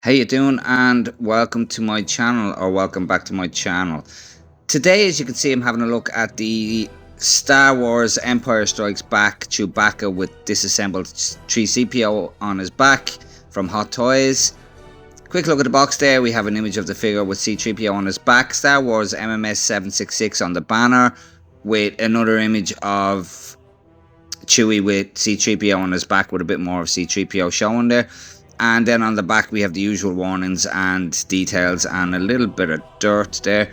How you doing? And welcome to my channel, or welcome back to my channel. Today, as you can see, I'm having a look at the Star Wars Empire Strikes Back Chewbacca with disassembled C-3PO on his back from Hot Toys. Quick look at the box there. We have an image of the figure with C-3PO on his back. Star Wars MMS 766 on the banner, with another image of Chewie with C-3PO on his back with a bit more of C-3PO showing there. And then on the back we have the usual warnings and details and a little bit of dirt there.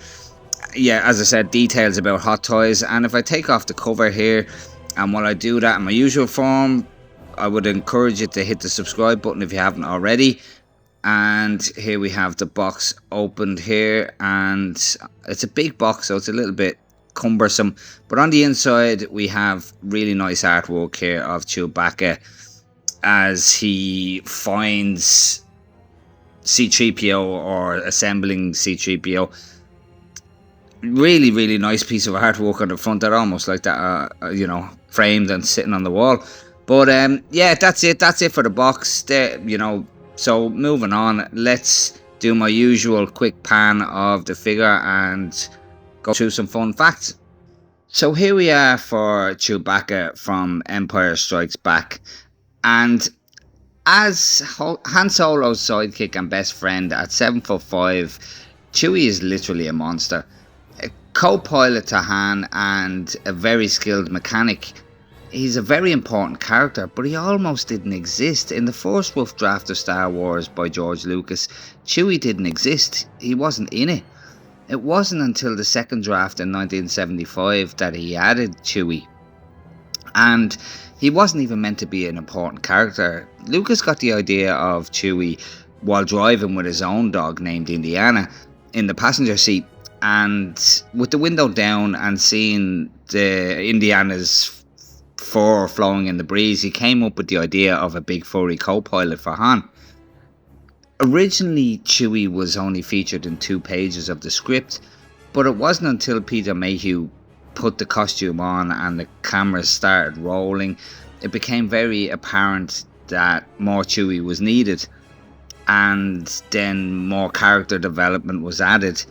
Yeah, as I said, details about Hot Toys. And if I take off the cover here, and while I do that in my usual form, I would encourage you to hit the subscribe button if you haven't already. And here we have the box opened here, and it's a big box, so it's a little bit cumbersome. But on the inside we have really nice artwork here of Chewbacca as he finds C-3PO, or assembling C-3PO. Really nice piece of artwork on the front there, almost like that, framed and sitting on the wall. But yeah, that's it for the box there, so moving on, let's do my usual quick pan of the figure and go through some fun facts. So here we are for Chewbacca from Empire Strikes Back. And as Han Solo's sidekick and best friend at 7'5", Chewie is literally a monster. A co-pilot to Han and a very skilled mechanic. He's a very important character, but he almost didn't exist. In the first rough draft of Star Wars by George Lucas, Chewie didn't exist. He wasn't in it. It wasn't until the second draft in 1975 that he added Chewie. And he wasn't even meant to be an important character. Lucas got the idea of Chewie while driving with his own dog named Indiana in the passenger seat, and with the window down and seeing the Indiana's fur flowing in the breeze, he came up with the idea of a big furry co-pilot for Han. Originally, Chewie was only featured in 2 pages of the script, but it wasn't until Peter Mayhew put the costume on and the cameras started rolling, it became very apparent that more Chewie was needed, and then more character development was added,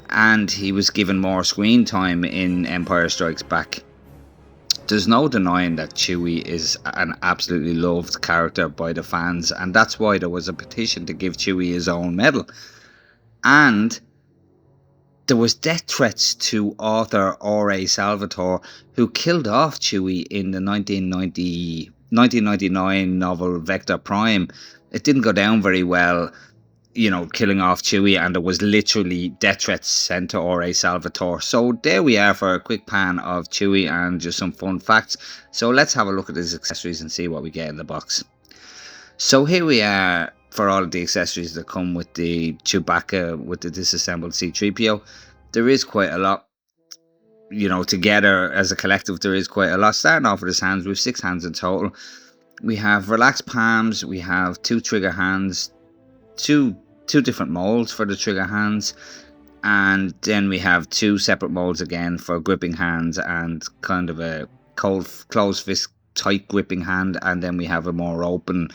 and he was given more screen time in Empire Strikes Back. There's no denying that Chewie is an absolutely loved character by the fans, and that's why there was a petition to give Chewie his own medal. And there was death threats to author R.A. Salvatore, who killed off Chewie in the 1999 novel Vector Prime. It didn't go down very well, killing off Chewie, and there was literally death threats sent to R.A. Salvatore. So there we are for a quick pan of Chewie and just some fun facts. So let's have a look at his accessories and see what we get in the box. So here we are for all of the accessories that come with the Chewbacca with the disassembled C-3PO. There is quite a lot, together as a collective there is quite a lot. Starting off with his hands, we have 6 hands in total. We have relaxed palms, we have 2 trigger hands, two different molds for the trigger hands, and then we have 2 separate molds again for gripping hands and kind of a closed fist tight gripping hand, and then we have a more open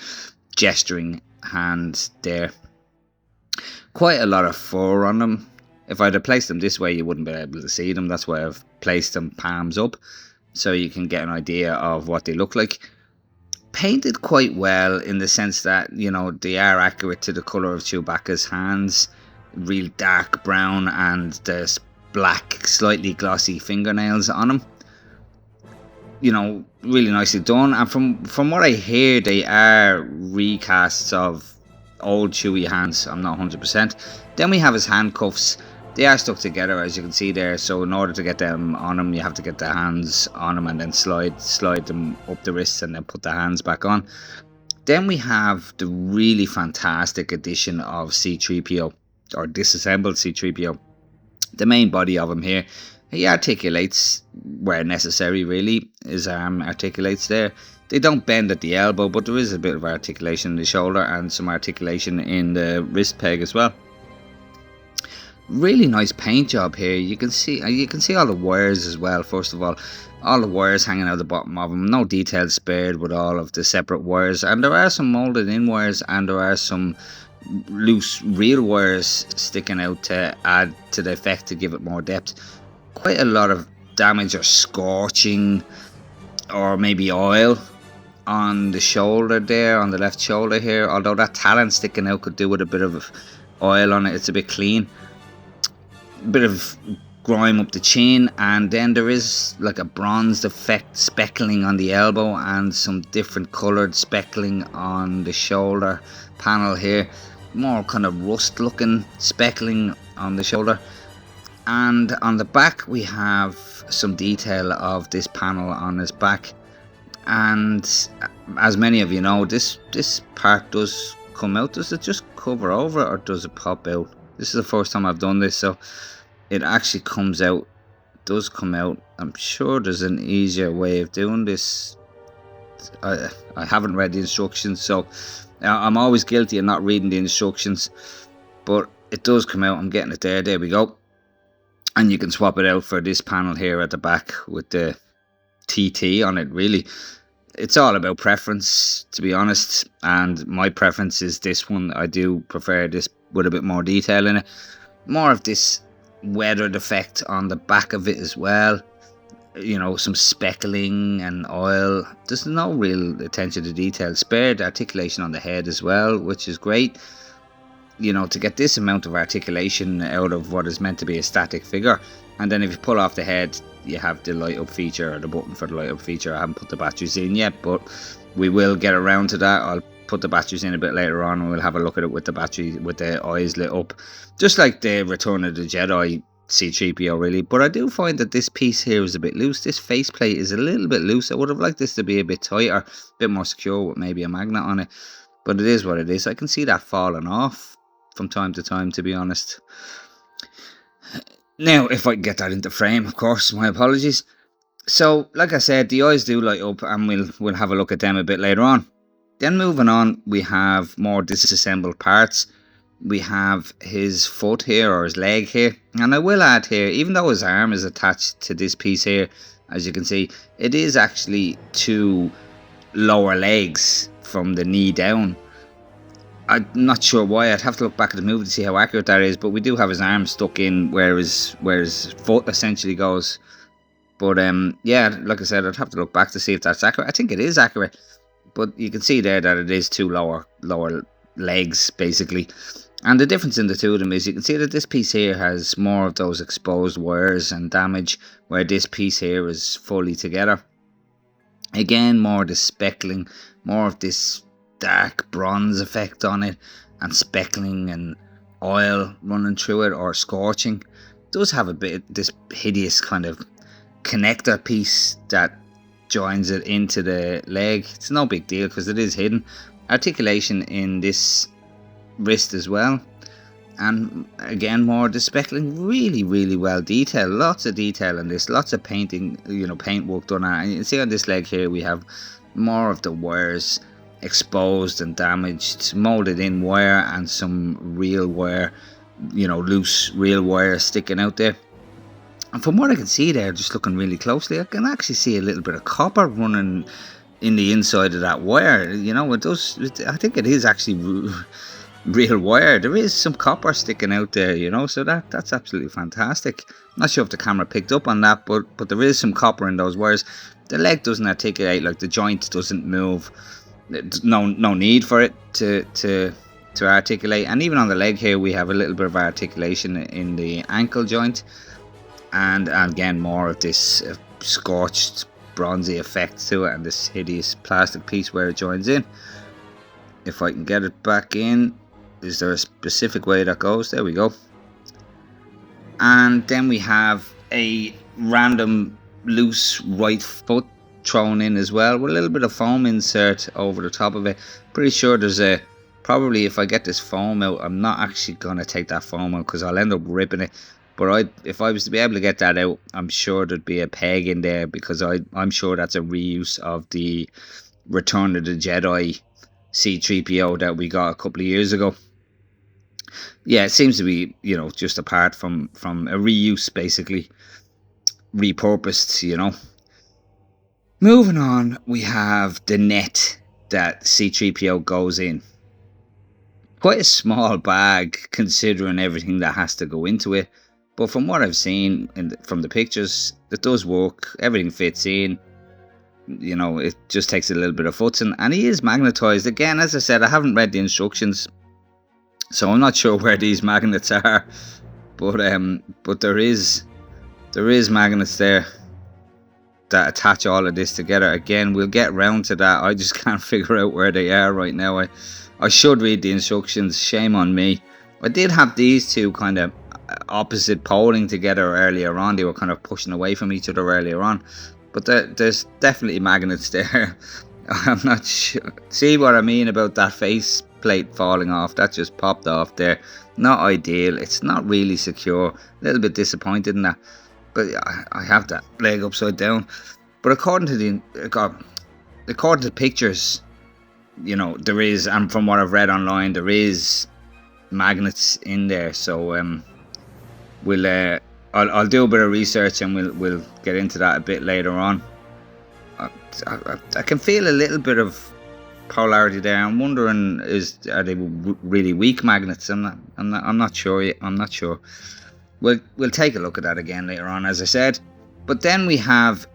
gesturing hand there. Quite a lot of fur on them. If I'd have placed them this way, you wouldn't be able to see them. That's why I've placed them palms up, so you can get an idea of what they look like. Painted quite well in the sense that, they are accurate to the colour of Chewbacca's hands. Real dark brown, and there's black, slightly glossy fingernails on them. Really nicely done. And from what I hear, they are recasts of old Chewie hands. I'm not 100%. Then we have his handcuffs. They are stuck together, as you can see there, so in order to get them on him, you have to get the hands on him and then slide them up the wrists and then put the hands back on. Then we have the really fantastic addition of C-3PO, or disassembled C-3PO. The main body of him here. He articulates where necessary, really. His arm articulates there. They don't bend at the elbow, but there is a bit of articulation in the shoulder and some articulation in the wrist peg as well. Really nice paint job here. You can see all the wires as well. First of all the wires hanging out the bottom of them. No details spared with all of the separate wires, and there are some molded in wires, and there are some loose real wires sticking out to add to the effect to give it more depth. Quite a lot of damage or scorching, or maybe oil on the shoulder there, on the left shoulder here. Although that talon sticking out could do with a bit of oil on it. It's a bit clean. Bit of grime up the chin, and then there is like a bronzed effect speckling on the elbow and some different coloured speckling on the shoulder panel here. More kind of rust looking speckling on the shoulder. And on the back we have some detail of this panel on his back. And as many of you know, this part does come out. Does it just cover over, or does it pop out? This is the first time I've done this, so it actually comes out. It does come out. I'm sure there's an easier way of doing this. I haven't read the instructions, so I'm always guilty of not reading the instructions, but it does come out. I'm getting it there. There we go. And you can swap it out for this panel here at the back with the TT on it. Really, it's all about preference, to be honest, and my preference is this one. I do prefer this with a bit more detail in it, more of this weathered effect on the back of it as well. You know, some speckling and oil. There's no real attention to detail. Spared articulation on the head as well, which is great. You know, to get this amount of articulation out of what is meant to be a static figure. And then if you pull off the head, you have the light up feature, or the button for the light up feature. I haven't put the batteries in yet, but we will get around to that. I'll put the batteries in a bit later on, and we'll have a look at it with the battery, with the eyes lit up, just like the Return of the Jedi C-3PO really. But I do find that this piece here is a bit loose. This faceplate is a little bit loose. I would have liked this to be a bit tighter, a bit more secure with maybe a magnet on it, but it is what it is. I can see that falling off from time to time, to be honest. Now, if I can get that into frame, of course, my apologies. So, like I said, the eyes do light up, and we'll have a look at them a bit later on. Then moving on, we have more disassembled parts. We have his foot here, or his leg here, and I will add here, even though his arm is attached to this piece here, as you can see, it is actually two lower legs from the knee down. I'm not sure why. I'd have to look back at the movie to see how accurate that is, but we do have his arm stuck in where his foot essentially goes. But yeah, like I said, I'd have to look back to see if that's accurate. I think it is accurate, but you can see there that it is two lower legs basically. And the difference in the two of them is you can see that this piece here has more of those exposed wires and damage, where this piece here is fully together. Again, more of the speckling, more of this dark bronze effect on it, and speckling and oil running through it, or scorching. It does have a bit this hideous kind of connector piece that joins it into the leg. It's no big deal because it is hidden. Articulation in this wrist as well, and again more of the speckling. Really well detailed, lots of detail in this, lots of painting, you know, paint work done on it. And you can see on this leg here we have more of the wires exposed and damaged, molded in wire, and some real wire, you know, loose real wire sticking out there. And from what I can see there, just looking really closely, I can actually see a little bit of copper running in the inside of that wire. You know, it does. I think it is actually real wire. There is some copper sticking out there, you know, so that's absolutely fantastic. I'm not sure if the camera picked up on that, but there is some copper in those wires. The leg doesn't articulate, like the joint doesn't move. No need for it to articulate. And even on the leg here we have a little bit of articulation in the ankle joint, and again more of this scorched bronzy effect to it, and this hideous plastic piece where it joins in. If I can get it back in, is there a specific way that goes? There we go. And then we have a random loose right foot thrown in as well, with a little bit of foam insert over the top of it. Pretty sure there's a, probably if I get this foam out, I'm not actually going to take that foam out because I'll end up ripping it. But if I was to be able to get that out, I'm sure there'd be a peg in there, because I'm sure that's a reuse of the Return of the Jedi C-3PO that we got a couple of years ago. Yeah, it seems to be, you know, just apart from a reuse, basically repurposed, you know. Moving on, we have the net that C-3PO goes in. quite a small bag considering everything that has to go into it. But from what I've seen from the pictures, it does work. Everything fits in. You know, it just takes a little bit of futzing, and he is magnetized. Again, as I said, I haven't read the instructions, so I'm not sure where these magnets are. But there is magnets there that attach all of this together. Again, we'll get round to that. I just can't figure out where they are right now. I should read the instructions. Shame on me. I did have these two kind of opposite poling together earlier on. They were kind of pushing away from each other earlier on. But there's definitely magnets there. I'm not sure. See what I mean about that face plate falling off? That just popped off there. Not ideal. It's not really secure. A little bit disappointed in that. But I have that leg upside down. But according to the pictures, you know, there is, and from what I've read online, there is magnets in there. So I'll do a bit of research and we'll get into that a bit later on. I can feel a little bit of polarity there. I'm wondering, are they really weak magnets? I'm not sure yet. I'm not sure. We'll take a look at that again later on, as I said. But then we have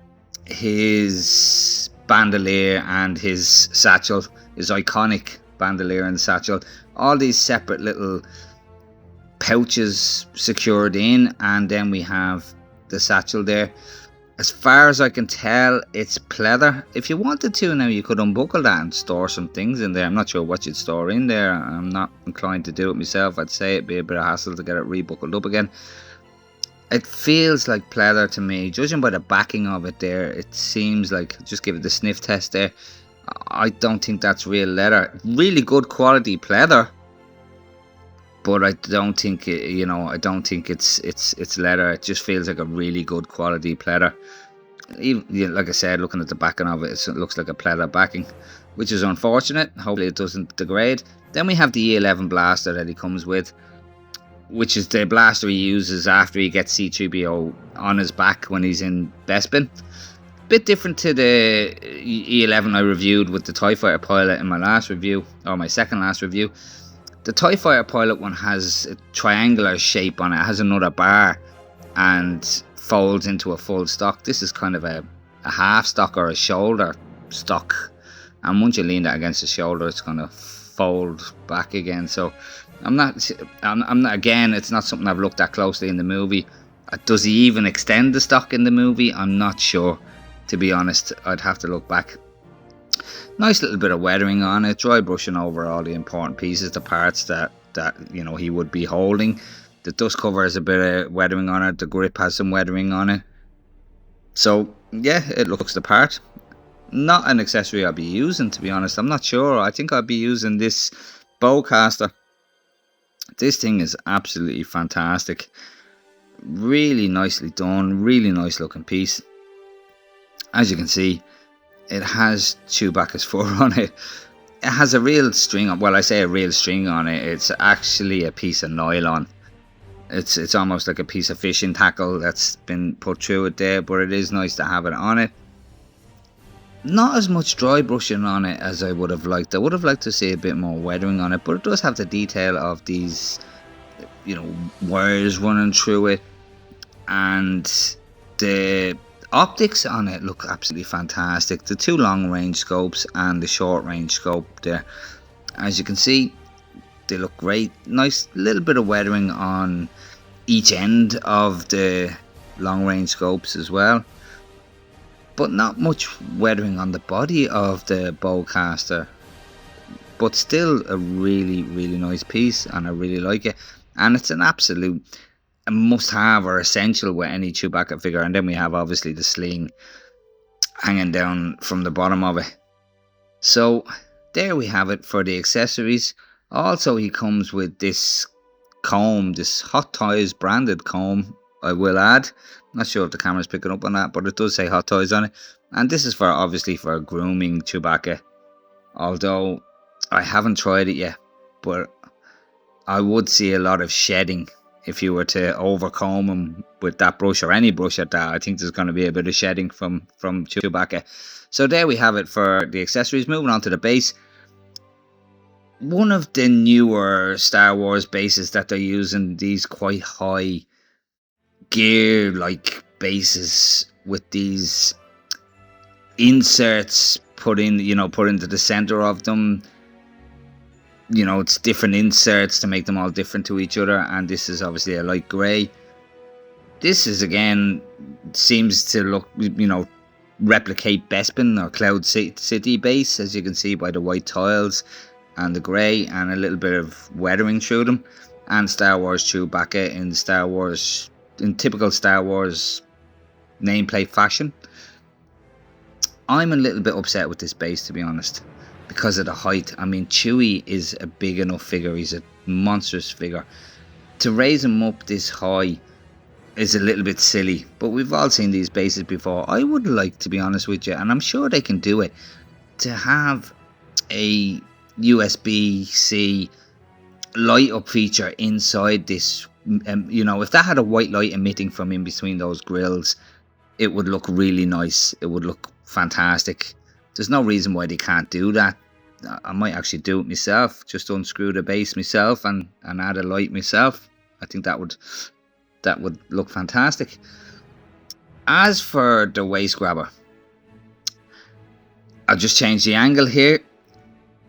his bandolier and his satchel, his iconic bandolier and satchel. All these separate little pouches secured in, and then we have the satchel there. As far as I can tell, it's pleather. If you wanted to now, you could unbuckle that and store some things in there. I'm not sure what you'd store in there. I'm not inclined to do it myself. I'd say it'd be a bit of hassle to get it rebuckled up again. It feels like pleather to me. Judging by the backing of it there, it seems like, just give it the sniff test there, I don't think that's real leather. Really good quality pleather, but I don't think I don't think it's leather. It just feels like a really good quality pleather. Even, like I said, looking at the backing of it, it looks like a pleather backing, which is unfortunate. Hopefully it doesn't degrade. Then we have the E11 blaster that he comes with, which is the blaster he uses after he gets C-3PO on his back when he's in Bespin. Bit different to the E11 I reviewed with the TIE Fighter pilot in my last review, or my second last review. The TIE Fighter pilot one has a triangular shape on it. It has another bar and folds into a full stock. This is kind of a half stock or a shoulder stock. And once you lean that against the shoulder, it's going to fold back again. So I'm not, again, it's not something I've looked at closely in the movie. Does he even extend the stock in the movie? I'm not sure, to be honest. I'd have to look back. Nice little bit of weathering on it, dry brushing over all the important pieces, the parts that he would be holding. The dust cover has a bit of weathering on it, the grip has some weathering on it. So yeah, it looks the part. Not an accessory I'll be using, to be honest. I'm not sure. I think I'll be using this bowcaster. This thing is absolutely fantastic. Really nicely done, really nice looking piece. As you can see, it has Chewbacca's fur on it. It has a real string on, well, I say a real string on it. It's actually a piece of nylon. It's almost like a piece of fishing tackle that's been put through it there, but it is nice to have it on it. Not as much dry brushing on it as I would have liked. I would have liked to see a bit more weathering on it, but it does have the detail of these, wires running through it, and the optics on it look absolutely fantastic. The two long range scopes and the short range scope there, as you can see, they look great. Nice little bit of weathering on each end of the long range scopes as well, but not much weathering on the body of the bowcaster. But still a really, really nice piece, and I really like it. And it's an absolute must-have or essential with any Chewbacca figure. And then we have obviously the sling hanging down from the bottom of it. So there we have it for the accessories. Also, he comes with this comb, this Hot Toys branded comb, I will add. Not sure if the camera's picking up on that, but it does say Hot Toys on it. And this is obviously for grooming Chewbacca. Although I haven't tried it yet, but I would see a lot of shedding if you were to overcomb him with that brush, or any brush at that. I think there's going to be a bit of shedding from Chewbacca. So there we have it for the accessories. Moving on to the base. one of the newer Star Wars bases that they're using these quite high gear like bases with these inserts put into the center of them. It's different inserts to make them all different to each other, and this is obviously a light grey. This is again seems to look, replicate Bespin or Cloud City base, as you can see by the white tiles and the grey and a little bit of weathering through them, and Star Wars Chewbacca in typical Star Wars nameplate fashion. I'm a little bit upset with this base, to be honest, because of the height. I mean, Chewie is a big enough figure. He's a monstrous figure. To raise him up this high is a little bit silly, but we've all seen these bases before. I would like, to be honest with you, and I'm sure they can do it, to have a USB-C light up feature inside this. If that had a white light emitting from in between those grills, it would look really nice. It would look fantastic. There's no reason why they can't do that. I might actually do it myself, just unscrew the base myself and add a light myself. I think that would look fantastic. As for the waist grabber, I'll just change the angle here.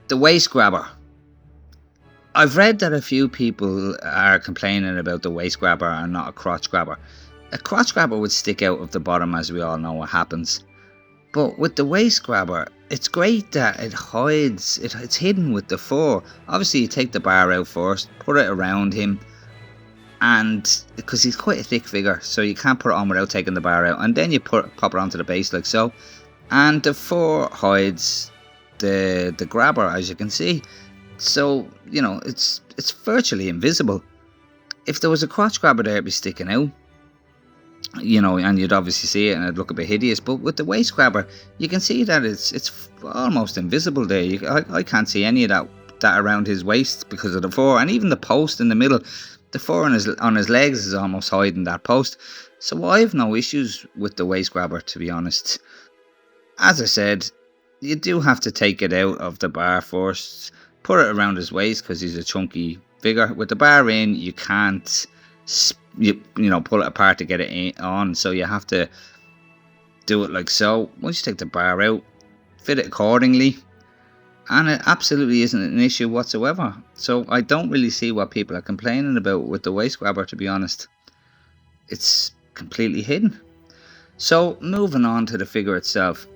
The waist grabber. I've read that a few people are complaining about the waist grabber and not a crotch grabber. A crotch grabber would stick out of the bottom, as we all know what happens. But with the waist grabber, it's great that it hides, it's hidden with the fur. Obviously you take the bar out first, put it around him, and because he's quite a thick figure, so you can't put it on without taking the bar out, and then you pop it onto the base like so, and the fur hides the grabber, as you can see. So it's virtually invisible. If there was a crotch grabber there, it'd be sticking out, and you'd obviously see it and it'd look a bit hideous. But with the waist grabber, you can see that it's almost invisible there. I can't see any of that around his waist because of the fur, and even the post in the middle. The fur on his legs is almost hiding that post. So I have no issues with the waist grabber, to be honest. As I said, you do have to take it out of the bar first, put it around his waist because he's a chunky figure. With the bar in, you can't pull it apart to get it on, so you have to do it like so. Once you take the bar out, fit it accordingly, and it absolutely isn't an issue whatsoever. So I don't really see what people are complaining about with the waist grabber, to be honest. It's completely hidden. So moving on to the figure itself.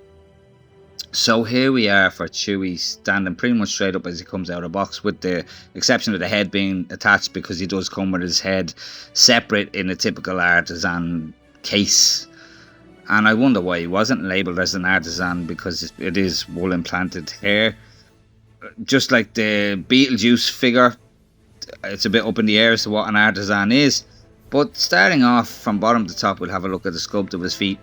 So here we are for Chewie, standing pretty much straight up as he comes out of the box, with the exception of the head being attached, because he does come with his head separate in a typical artisan case. And I wonder why he wasn't labelled as an artisan, because it is wool implanted hair. Just like the Beetlejuice figure, it's a bit up in the air as to what an artisan is. But starting off from bottom to top, we'll have a look at the sculpt of his feet.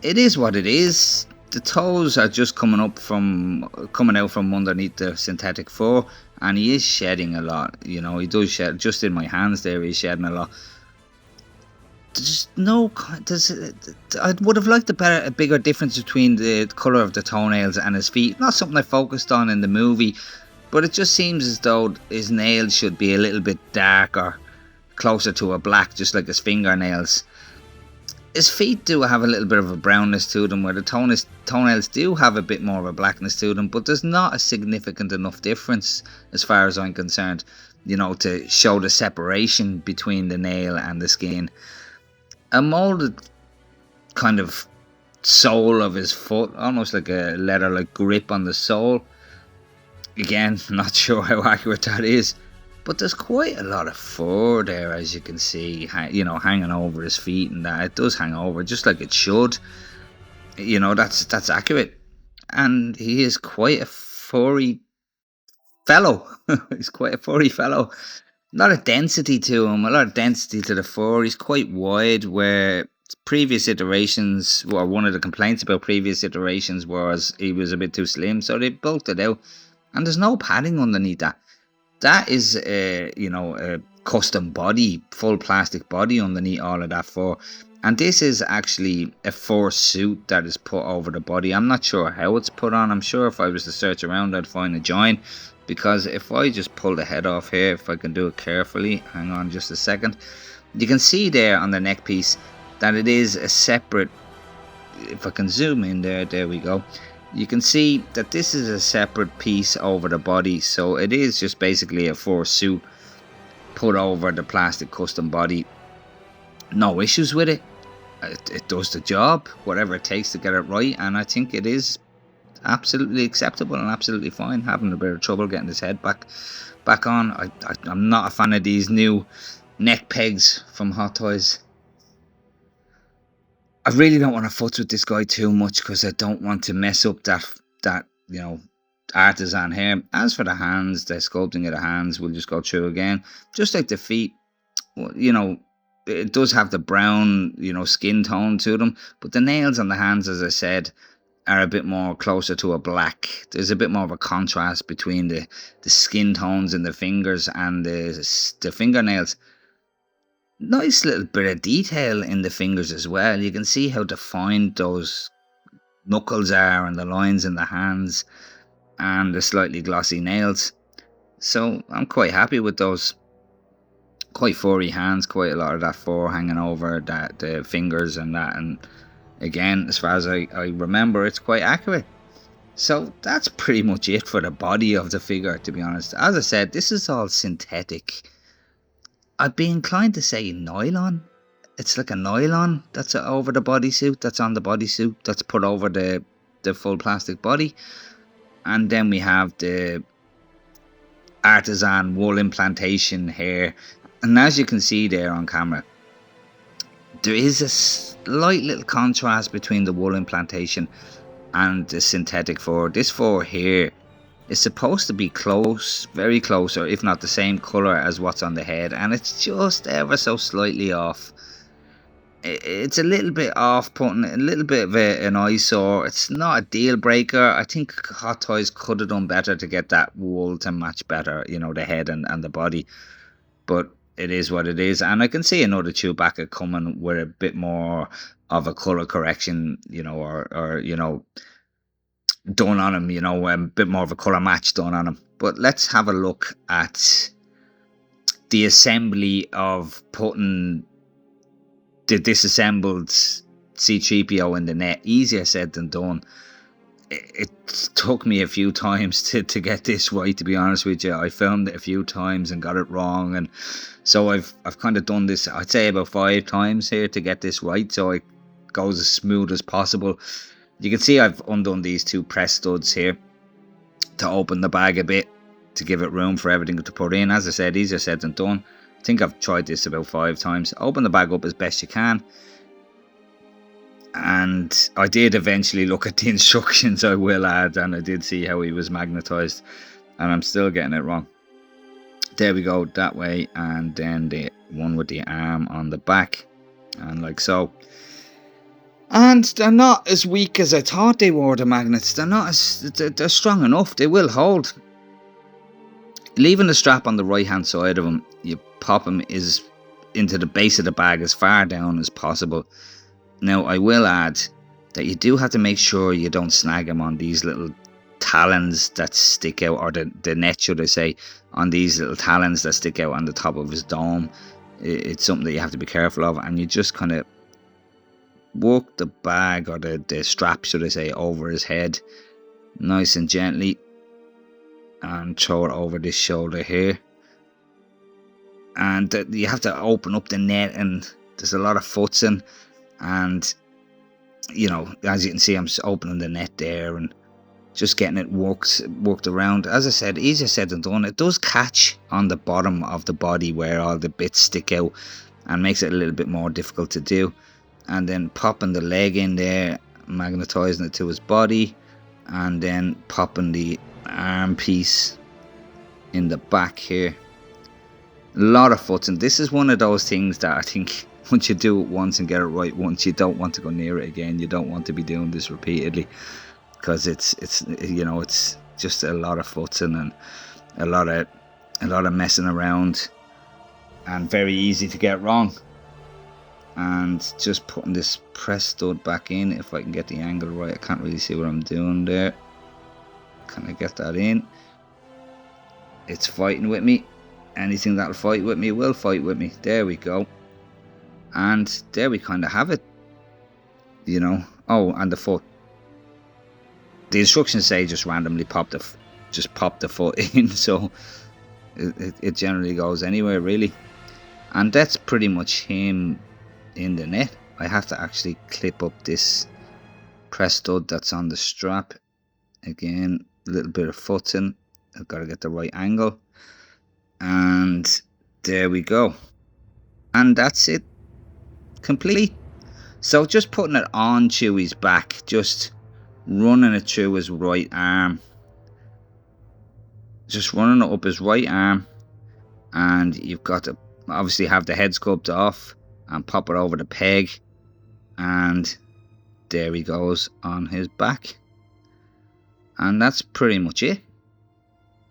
It is what it is. The toes are just coming out from underneath the synthetic fur, and he is shedding a lot. He does shed. Just in my hands there, he's shedding a lot. I would have liked a bigger difference between the colour of the toenails and his feet. Not something I focused on in the movie, but it just seems as though his nails should be a little bit darker, closer to a black, just like his fingernails. His feet do have a little bit of a brownness to them, where the toenails do have a bit more of a blackness to them, but there's not a significant enough difference as far as I'm concerned, to show the separation between the nail and the skin. A moulded kind of sole of his foot, almost like a leather-like grip on the sole. Again, not sure how accurate that is, but there's quite a lot of fur there, as you can see, hanging over his feet, and that it does hang over just like it should. That's accurate, and he is quite a furry fellow. He's quite a furry fellow. A lot of density to him, a lot of density to the fur. He's quite wide, where previous iterations, or one of the complaints about previous iterations, was he was a bit too slim, so they bulked it out, and there's no padding underneath that. That is a custom body, full plastic body underneath all of that fur, and this is actually a fur suit that is put over the body. I'm not sure how it's put on. I'm sure if I was to search around I'd find a join, because if I just pull the head off here, if I can do it carefully, hang on just a second, you can see there on the neck piece that it is a separate, if I can zoom in there we go, you can see that this is a separate piece over the body, so it is just basically a fursuit put over the plastic custom body. No issues with it. It does the job, whatever it takes to get it right, and I think it is absolutely acceptable and absolutely fine. Having a bit of trouble getting his head back on. I'm not a fan of these new neck pegs from Hot Toys. I really don't want to futz with this guy too much because I don't want to mess up that you know, artisan hair. As for the hands, the sculpting of the hands, we'll just go through again. Just like the feet, you know, it does have the brown, you know, skin tone to them, but the nails on the hands, as I said, are a bit more closer to a black. There's a bit more of a contrast between the skin tones in the fingers and the fingernails. Nice little bit of detail in the fingers as well. You can see how defined those knuckles are and the lines in the hands and the slightly glossy nails. So I'm quite happy with those. Quite furry hands, quite a lot of that fur hanging over the fingers and that, and again, as far as I remember, it's quite accurate. So that's pretty much it for the body of the figure, to be honest. As I said, this is all synthetic. I'd be inclined to say nylon. It's like a nylon that's over the bodysuit, that's on the bodysuit, that's put over the full plastic body. And then we have the artisan wool implantation hair. And as you can see there on camera, there is a slight little contrast between the wool implantation and the synthetic fur. This fur here is supposed to be close, very close, or if not the same colour as what's on the head, and it's just ever so slightly off. It's a little bit off-putting, a little bit of an eyesore. It's not a deal breaker. I think Hot Toys could have done better to get that wool to match better, you know, the head and the body. But it is what it is, and I can see another Chewbacca coming with a bit more of a colour correction, you know, or you know, done on him, you know, a bit more of a colour match done on him. But let's have a look at the assembly of putting the disassembled C-3PO in the net. Easier said than done. It took me a few times to get this right, to be honest with you. I filmed it a few times and got it wrong, and so I've kind of done this, I'd say about 5 times here to get this right, so it goes as smooth as possible. You can see I've undone these 2 press studs here to open the bag a bit, to give it room for everything to put in. As I said, easier said than done. I think I've tried this about 5 times. Open the bag up as best you can. And I did eventually look at the instructions, I will add, and I did see how he was magnetized, and I'm still getting it wrong. There we go, that way, and then the one with the arm on the back, and like so. And they're not as weak as I thought they were, the magnets. They're strong enough, they will hold. Leaving the strap on the right hand side of them, you pop them into the base of the bag as far down as possible. Now, I will add that you do have to make sure you don't snag him on these little talons that stick out, or the net, should I say, on these little talons that stick out on the top of his dome. It's something that you have to be careful of, and you just kind of work the bag, or the strap, should I say, over his head, nice and gently, and throw it over this shoulder here. And you have to open up the net, and there's a lot of futzing. And, you know, as you can see, I'm just opening the net there and just getting it worked around. As I said, easier said than done. It does catch on the bottom of the body where all the bits stick out, and makes it a little bit more difficult to do. And then popping the leg in there, magnetizing it to his body, and then popping the arm piece in the back here. A lot of futzing. This is one of those things that I think, once you do it once and get it right once, you don't want to go near it again. You don't want to be doing this repeatedly, because it's you know, it's just a lot of futzing and a lot of messing around, and very easy to get wrong. And just putting this press stud back in, if I can get the angle right. I can't really see what I'm doing there. Can I get that in? It's fighting with me. Anything that'll fight with me will fight with me. There we go. And there we kind of have it. You know. Oh, and the foot. The instructions say just randomly pop the foot in, so it generally goes anywhere really. And that's pretty much him in the net. I have to actually clip up this press stud that's on the strap. Again, a little bit of footing. I've got to get the right angle. And there we go. And that's it. Complete. So just putting it on Chewie's back, just running it through his right arm. Just running it up his right arm. And you've got to obviously have the head sculpt off and pop it over the peg. And there he goes on his back. And that's pretty much it.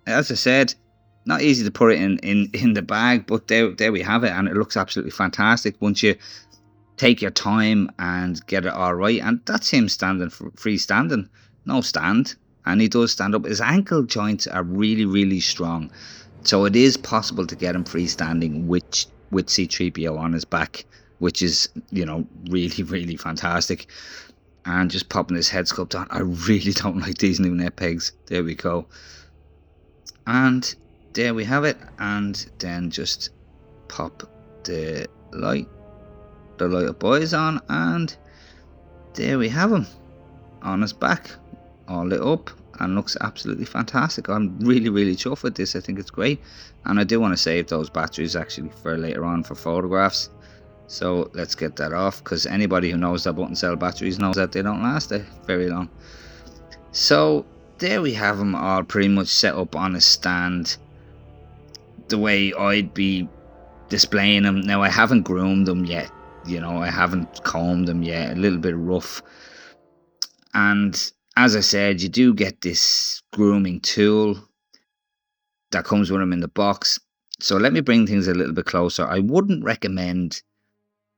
As I said, not easy to put it in the bag, but there we have it, and it looks absolutely fantastic once you take your time and get it all right. And that's him standing freestanding, no stand, and he does stand up. His ankle joints are really, really strong, so it is possible to get him freestanding with C-3PO on his back, which is, you know, really, really fantastic. And just popping his head sculpt on. I really don't like these new net pegs. There we go. And there we have it. And then just pop the light of boys on, and there we have him on his back, all lit up, and looks absolutely fantastic. I'm really, really chuffed with this. I think it's great, and I do want to save those batteries actually for later on for photographs. So let's get that off, because anybody who knows that button cell batteries knows that they don't last very long. So there we have them all pretty much set up on a stand the way I'd be displaying them. Now, I haven't groomed them yet, you know, I haven't combed them yet, a little bit rough. And as I said, you do get this grooming tool that comes with them in the box. So let me bring things a little bit closer. I wouldn't recommend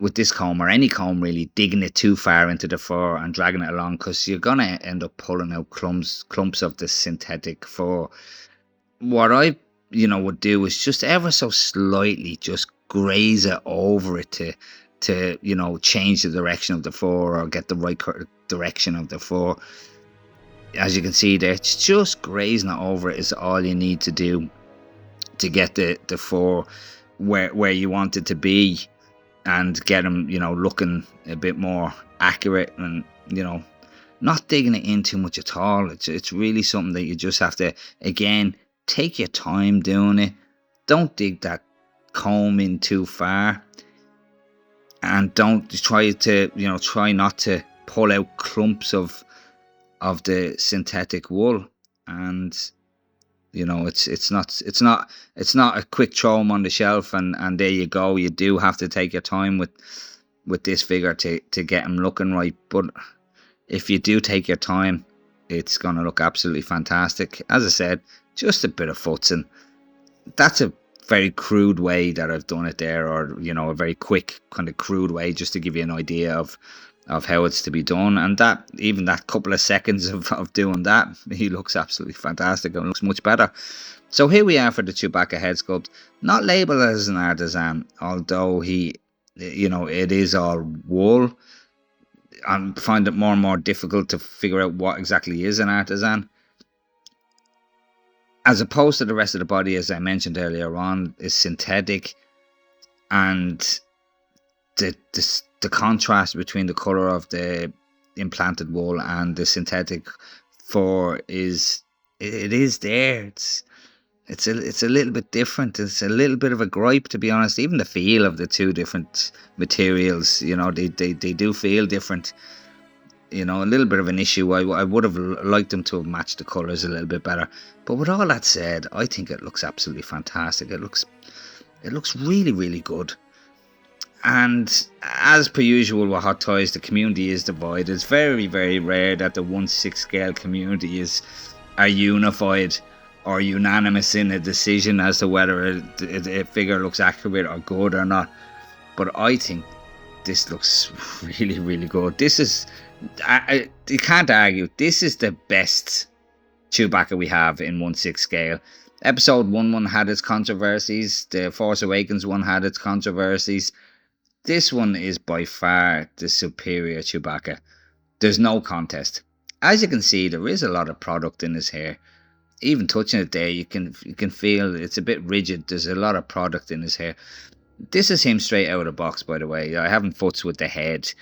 with this comb, or any comb really, digging it too far into the fur and dragging it along, because you're gonna end up pulling out clumps of the synthetic fur. What I would do is just ever so slightly just graze it over it to change the direction of the fur, or get the right direction of the fur. As you can see there, it's just grazing it over it is all you need to do to get the fur where you want it to be, and get them, looking a bit more accurate, and, not digging it in too much at all. It's really something that you just have to, again, take your time doing it. Don't dig that comb in too far, and don't try not to pull out clumps of the synthetic wool. And it's not a quick throw them on the shelf and there you go. You do have to take your time with this figure to get them looking right. But if you do take your time, it's going to look absolutely fantastic. As I said, just a bit of futzing. That's a very crude way that I've done it there, or a very quick kind of crude way, just to give you an idea of how it's to be done. And that even that couple of seconds of doing that, he looks absolutely fantastic and looks much better. So here we are for the Chewbacca head sculpt, not labeled as an artisan, although it is all wool. I find it more and more difficult to figure out what exactly is an artisan, as opposed to the rest of the body, as I mentioned earlier on, is synthetic. And the contrast between the color of the implanted wool and the synthetic fur is there. It's a little bit different. It's a little bit of a gripe, to be honest. Even the feel of the two different materials, they do feel different. A little bit of an issue. I would have liked them to have matched the colors a little bit better. But with all that said, I think it looks absolutely fantastic. It looks really, really good. And as per usual with Hot Toys, the community is divided. It's very, very rare that the 1/6 scale community are unified or unanimous in a decision as to whether a figure looks accurate or good or not. But I think this looks really, really good. This is, you can't argue, this is the best Chewbacca we have in 1/6 scale. Episode 1 had its controversies. The Force Awakens one had its controversies. This one is by far the superior Chewbacca. There's no contest. As you can see, there is a lot of product in his hair. Even touching it there, you can feel it's a bit rigid. There's a lot of product in his hair. This is him straight out of the box, by the way. I haven't futzed with the head.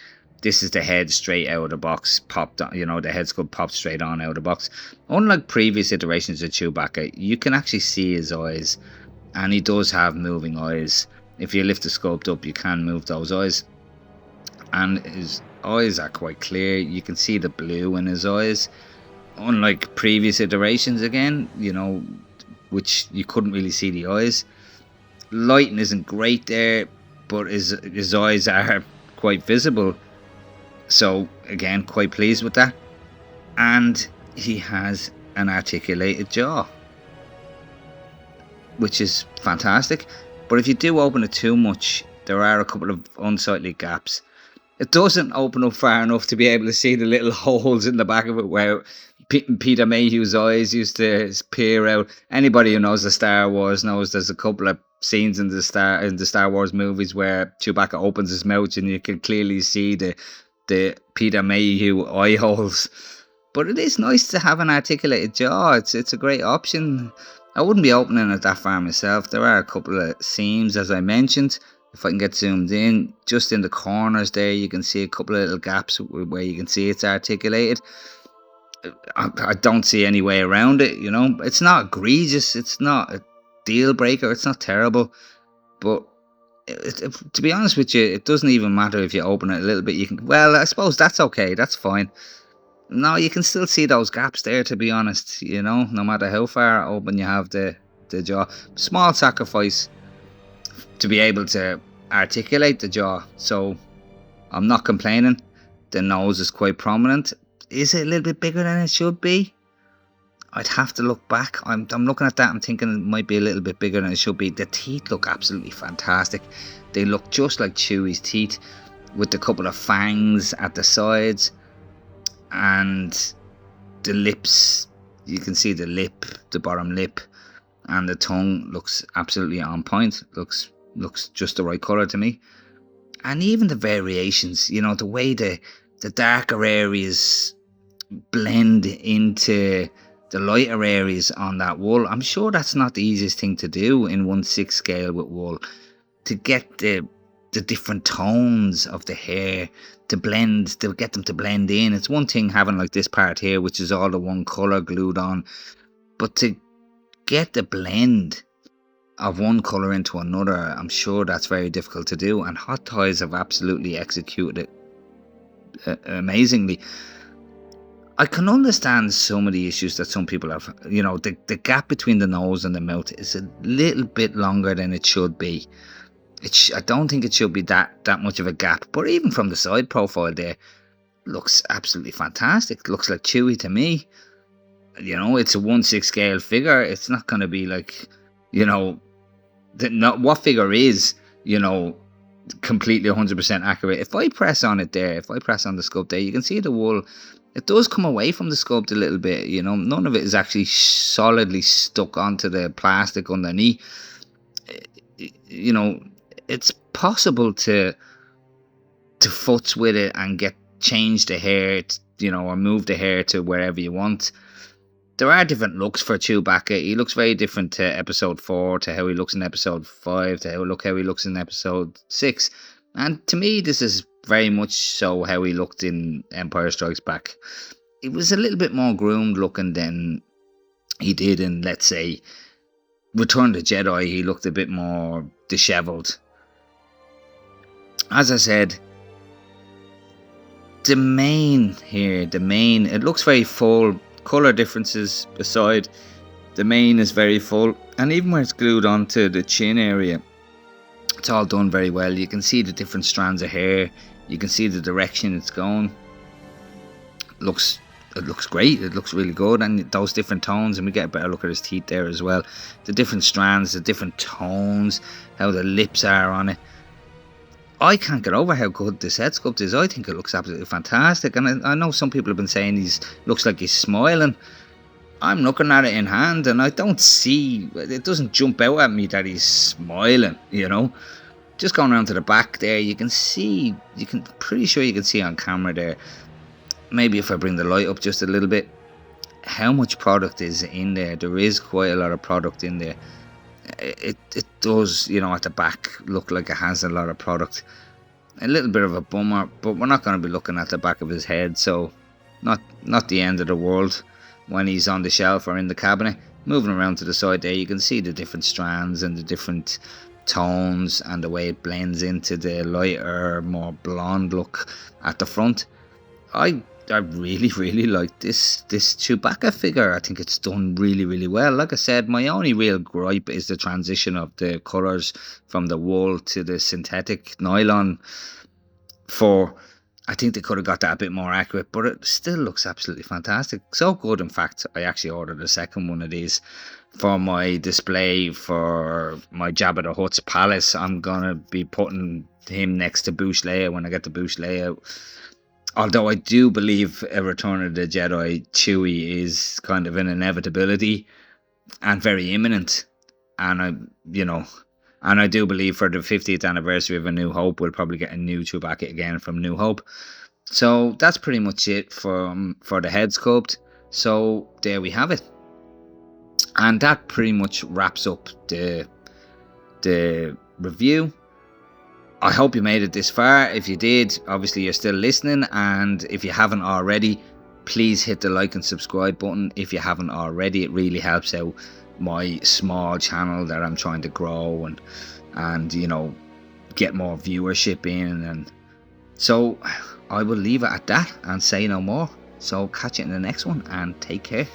This is the head straight out of the box, popped on, the head sculpt popped straight on out of the box. Unlike previous iterations of Chewbacca, you can actually see his eyes, and he does have moving eyes. If you lift the sculpt up, you can move those eyes, and his eyes are quite clear. You can see the blue in his eyes, unlike previous iterations again, which you couldn't really see the eyes. Lighting isn't great there, but his eyes are quite visible. So again, quite pleased with that. And he has an articulated jaw, which is fantastic. But if you do open it too much, there are a couple of unsightly gaps. It doesn't open up far enough to be able to see the little holes in the back of it where Peter Mayhew's eyes used to peer out. Anybody who knows the Star Wars knows there's a couple of scenes in the Star Wars movies where Chewbacca opens his mouth and you can clearly see the Peter Mayhew eye holes. But it is nice to have an articulated jaw. It's a great option. I wouldn't be opening it that far myself. There are a couple of seams, as I mentioned. If I can get zoomed in, just in the corners there, you can see a couple of little gaps where you can see it's articulated. I don't see any way around it, It's not egregious. It's not a deal breaker. It's not terrible. But to be honest with you, it doesn't even matter if you open it a little bit. Well, I suppose that's okay. That's fine. No, you can still see those gaps there, to be honest, no matter how far open you have the jaw. Small sacrifice to be able to articulate the jaw, so I'm not complaining. The nose is quite prominent. Is it a little bit bigger than it should be? I'd have to look back. I'm looking at that, I'm thinking it might be a little bit bigger than it should be. The teeth look absolutely fantastic. They look just like Chewie's teeth, with a couple of fangs at the sides, and the lips, you can see the lip, the bottom lip, and the tongue looks absolutely on point. Looks just the right colour to me. And even the variations, the way the darker areas blend into the lighter areas on that wool. I'm sure that's not the easiest thing to do in 1/6 scale with wool, to get the different tones of the hair to get them to blend in. It's one thing having like this part here, which is all the one colour glued on, but to get the blend of one colour into another, I'm sure that's very difficult to do, and Hot Toys have absolutely executed it amazingly. I can understand some of the issues that some people have. The gap between the nose and the mouth is a little bit longer than it should be. I don't think it should be that much of a gap, but even from the side profile there, looks absolutely fantastic. It looks like Chewie to me. It's a 1/6 scale figure. It's not going to be like, what figure is, completely 100% accurate. If I press on it there, if I press on the sculpt there, you can see the wool. It does come away from the sculpt a little bit, None of it is actually solidly stuck onto the plastic underneath. It's possible to futz with it and change the hair, or move the hair to wherever you want. There are different looks for Chewbacca. He looks very different to episode 4, to how he looks in episode 5, to how he looks in episode 6. And to me, this is very much so how he looked in Empire Strikes Back. He was a little bit more groomed looking than he did in, let's say, Return of the Jedi. He looked a bit more dishevelled. As I said, the mane, it looks very full. Colour differences aside, the mane is very full, and even where it's glued onto the chin area, it's all done very well. You can see the different strands of hair, you can see the direction it's going. It looks great, it looks really good, and those different tones, and we get a better look at his teeth there as well. The different strands, the different tones, how the lips are on it. I can't get over how good this head sculpt is. I think it looks absolutely fantastic, and I know some people have been saying looks like he's smiling. I'm looking at it in hand, and I don't see, it doesn't jump out at me that he's smiling, you know. Just going around to the back there, you can see, pretty sure you can see on camera there, maybe if I bring the light up just a little bit, how much product is in there. There is quite a lot of product in there. It does, you know, at the back look like it has a lot of product. A little bit of a bummer, but we're not going to be looking at the back of his head, so not the end of the world when he's on the shelf or in the cabinet. Moving around to the side there, you can see the different strands and the different tones and the way it blends into the lighter, more blonde look at the front. I really like this Chewbacca figure. I think it's done really well. Like I said, my only real gripe is the transition of the colours from the wool to the synthetic nylon fur. I think they could have got that a bit more accurate, but it still looks absolutely fantastic. So good, in fact, I actually ordered a second one of these for my display for my Jabba the Hutt's palace. I'm gonna be putting him next to Bouche Leia when I get the Bouche Leia out. Although I do believe a Return of the Jedi Chewie is kind of an inevitability and very imminent. And I do believe for the 50th anniversary of A New Hope, we'll probably get a new Chewbacca again from New Hope. So that's pretty much it for the head sculpt. So there we have it. And that pretty much wraps up the review. I hope you made it this far. If you did, obviously you're still listening, and if you haven't already, please hit the like and subscribe button if you haven't already. It really helps out my small channel that I'm trying to grow and you know, get more viewership in. And so I will leave it at that and say no more. So catch you in the next one, and take care.